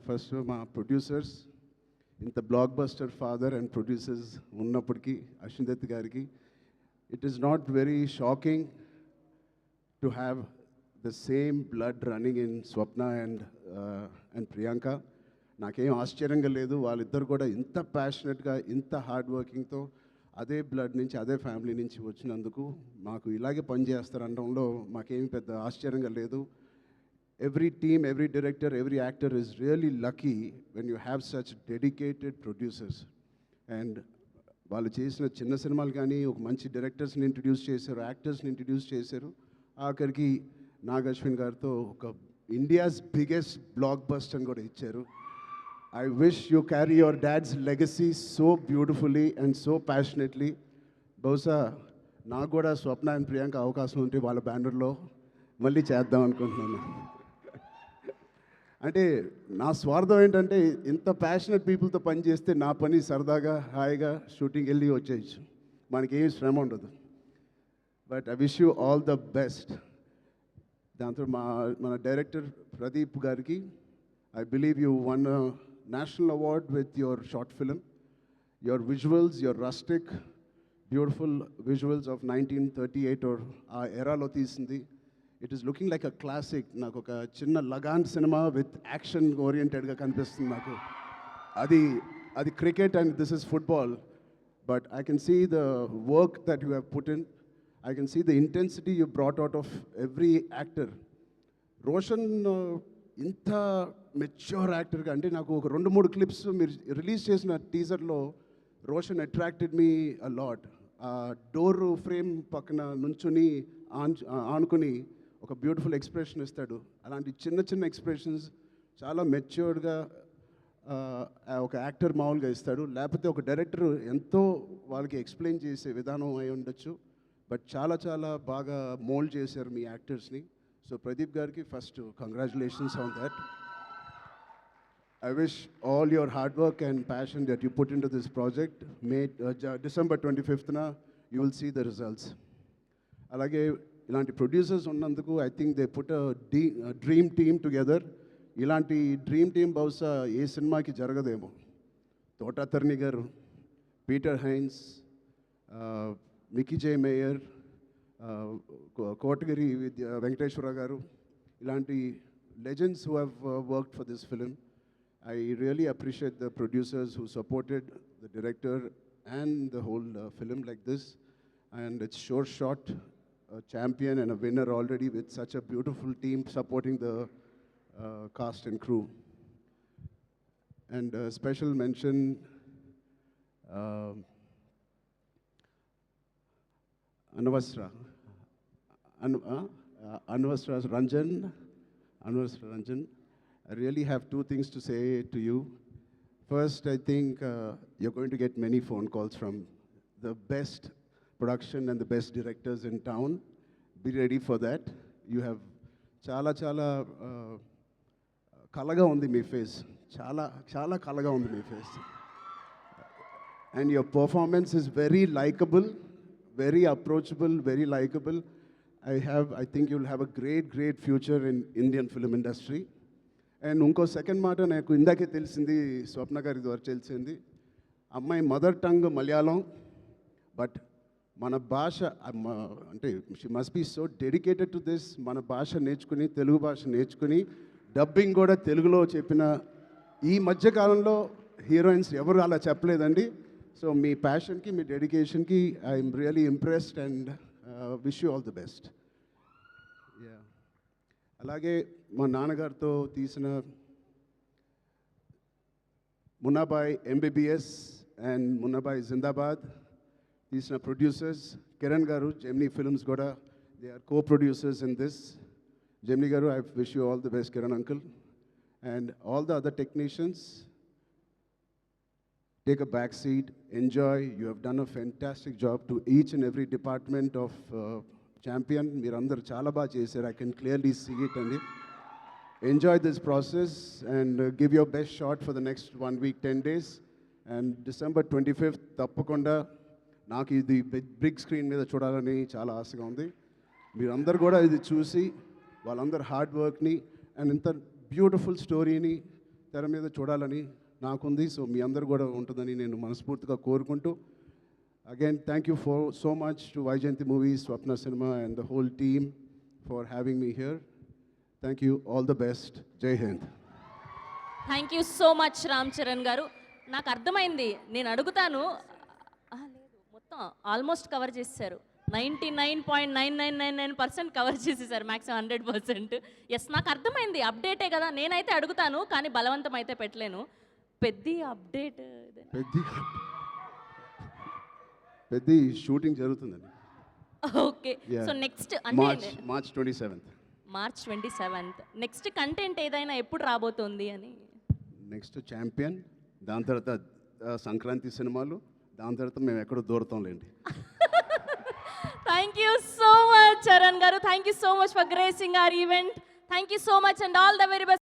First మా producers ఇంత block buster father and producers ఉన్నప్పటికీ అశ్విన్ దత్ గారికి it is not very shocking to have the same blood running in Swapna and Priyanka. నాకేం ఆశ్చర్యంగా లేదు, వాళ్ళిద్దరు కూడా ఇంత ప్యాషనెట్గా ఇంత హార్డ్ వర్కింగ్తో అదే బ్లడ్ నుంచి అదే ఫ్యామిలీ నుంచి వచ్చినందుకు మాకు ఇలాగే పనిచేస్తారనడంలో మాకేమీ పెద్ద ఆశ్చర్యంగా లేదు. Every team, every director, every actor is really lucky when you have such dedicated producers. And వాళ్ళు చేసిన చిన్న సినిమాలు కానీ ఒక మంచి డైరెక్టర్స్ని ఇంట్రడ్యూస్ చేశారు, యాక్టర్స్ని ఇంట్రడ్యూస్ చేశారు. ఆఖరికి నాగ్ అశ్విన్ గారితో ఒక ఇండియాస్ బిగ్గెస్ట్ బ్లాక్ బస్టర్ అని కూడా ఇచ్చారు. I wish you carry your dad's legacy so beautifully and so passionately. బహుశా నాకు కూడా స్వప్న అండ్ ప్రియాంక అవకాశం ఉంటే వాళ్ళ బ్యానర్లో మళ్ళీ చేద్దాం అనుకుంటున్నాను. అంటే నా స్వార్థం ఏంటంటే ఇంత ప్యాషనెట్ పీపుల్తో పనిచేస్తే నా పని సరదాగా హాయిగా షూటింగ్ వెళ్ళి వచ్చేయచ్చు, మనకేం శ్రమ ఉండదు. But I wish you all the best. దాంతో మన డైరెక్టర్ ప్రదీప్ గారికి I believe you won national award with your short film. Your visuals, your rustic beautiful visuals of 1938 or ఆ ఎరాలో తీసింది. It is looking like a classic. నాకు ఒక చిన్న Lagaan cinema with action ఓరియంటెడ్గా కనిపిస్తుంది నాకు. అది cricket and this is football. But I can see the work that you have put in. I can see the intensity you brought out of every actor. Roshan ఇంత mature యాక్టర్గా, అంటే నాకు ఒక 2-3 clips మీరు రిలీజ్ చేసిన టీజర్లో Roshan attracted me a lot. ఆ door frame పక్కన నుంచుని ఆనుకుని ఒక బ్యూటిఫుల్ ఎక్స్ప్రెషన్ ఇస్తాడు. అలాంటి చిన్న చిన్న ఎక్స్ప్రెషన్స్ చాలా మెచ్యూర్డ్గా ఒక యాక్టర్ మామూలుగా ఇస్తాడు. లేకపోతే ఒక డైరెక్టర్ ఎంతో వాళ్ళకి ఎక్స్ప్లెయిన్ చేసే విధానం అయి ఉండొచ్చు. బట్ చాలా చాలా బాగా మోల్డ్ చేశారు మీ యాక్టర్స్ని. సో ప్రదీప్ గారికి first congratulations on that. I wish all your hard work and passion that you put into this project, December 25th, you will see the results. అలాగే ఇలాంటి ప్రొడ్యూసర్స్ ఉన్నందుకు I think they put dream team together. ఇలాంటి dream team బహుశా ఏ సినిమాకి జరగదేమో. తోటాతర్ని గారు, Peter Heinz, Mickey జే mayor, Kotagiri Venkateswara గారు, ఇలాంటి legends who have worked for this film. I really appreciate the producers who supported the director and the whole film like this. And it's sure shot, a champion and a winner already with such a beautiful team supporting the cast and crew. And special mention Anvasra Ranjan. I really have 2 things to say to you. First, I think you're going to get many phone calls from the best production and the best directors in town. Be ready for that. You have chala kalaga undi mee face. Chala kalaga undi mee face. And your performance is very likable, very approachable, very likable. I think you'll have a great future in Indian film industry. And ఇంకో second మాట నాకు ఇందాకే తెలిసింది, స్వప్న గారి ద్వారా తెలిసింది. అమ్మాయి mother tongue Malayalam, but మన భాష అంటే she must be so dedicated to this. మన భాష నేర్చుకుని, తెలుగు భాష నేర్చుకుని డబ్బింగ్ కూడా తెలుగులో చెప్పిన ఈ మధ్యకాలంలో హీరోయిన్స్ ఎవరు అలా చెప్పలేదండి. సో మీ ప్యాషన్కి, మీ డెడికేషన్కి I'm really impressed and wish you all the best. అలాగే మా నాన్నగారితో తీసిన మున్నాబాయ్ MBBS అండ్ మున్నాబాయ్ జిందాబాద్ తీసిన ప్రొడ్యూసర్స్ కిరణ్ గారు, జెమినీ ఫిల్మ్స్ కూడా they are co-producers in this. Gemini గారు, I wish you all the best Kiran uncle. And all the other technicians, take a back seat, enjoy. You have done a fantastic job to each and every department of champion. మీరందరూ చాలా బాగా చేశారు. I can clearly see it అండి. Enjoy this process and give your best shot for the next 1 week 10 days. And December 25th తప్పకుండా నాకు ఇది big screen మీద చూడాలని చాలా ఆశగా ఉంది. మీరందరూ కూడా ఇది చూసి వాళ్ళందరూ హార్డ్ వర్క్ని అండ్ ఇంత బ్యూటిఫుల్ స్టోరీని తెర మీద చూడాలని నాకుంది. సో మీ అందరు కూడా ఉంటుందని నేను మనస్ఫూర్తిగా కోరుకుంటూ, again thank you for so much to Vyjayanthi movies, Swapna cinema and the whole team for having me here. Thank you, all the best, Jai Hind. Thank you so much Ram Charan గారు. నాకు అర్థమైంది, నేను అడుగుతాను. లేదు, మొత్తం ఆల్మోస్ట్ కవర్ చేసేసారు. 99.9999% కవర్ చేసేసారు, మ్యాక్సిమం 100%. ఎస్, నాకు అర్థమైంది, అప్డేటే కదా. నేనైతే అడుగుతాను కానీ బలవంతం అయితే పెట్టలేను. పెద్ద అప్డేట్, పెద్ద షూటింగ్ జరుగుతుందండి. ఓకే. సో నెక్స్ట్ అంటే March 27th. March 27th. Next content ఏదైనా ఎప్పుడు రాబోతోంది అని? నెక్స్ట్ ఛాంపియన్, దాని తర్వాత సంక్రాంతి సినిమాలు, దాని తర్వాత మేము ఎక్కడో దూరతాంలేండి. Thank you so much Charan గారు. Thank you so much for gracing our event. Thank you so much and all the very best.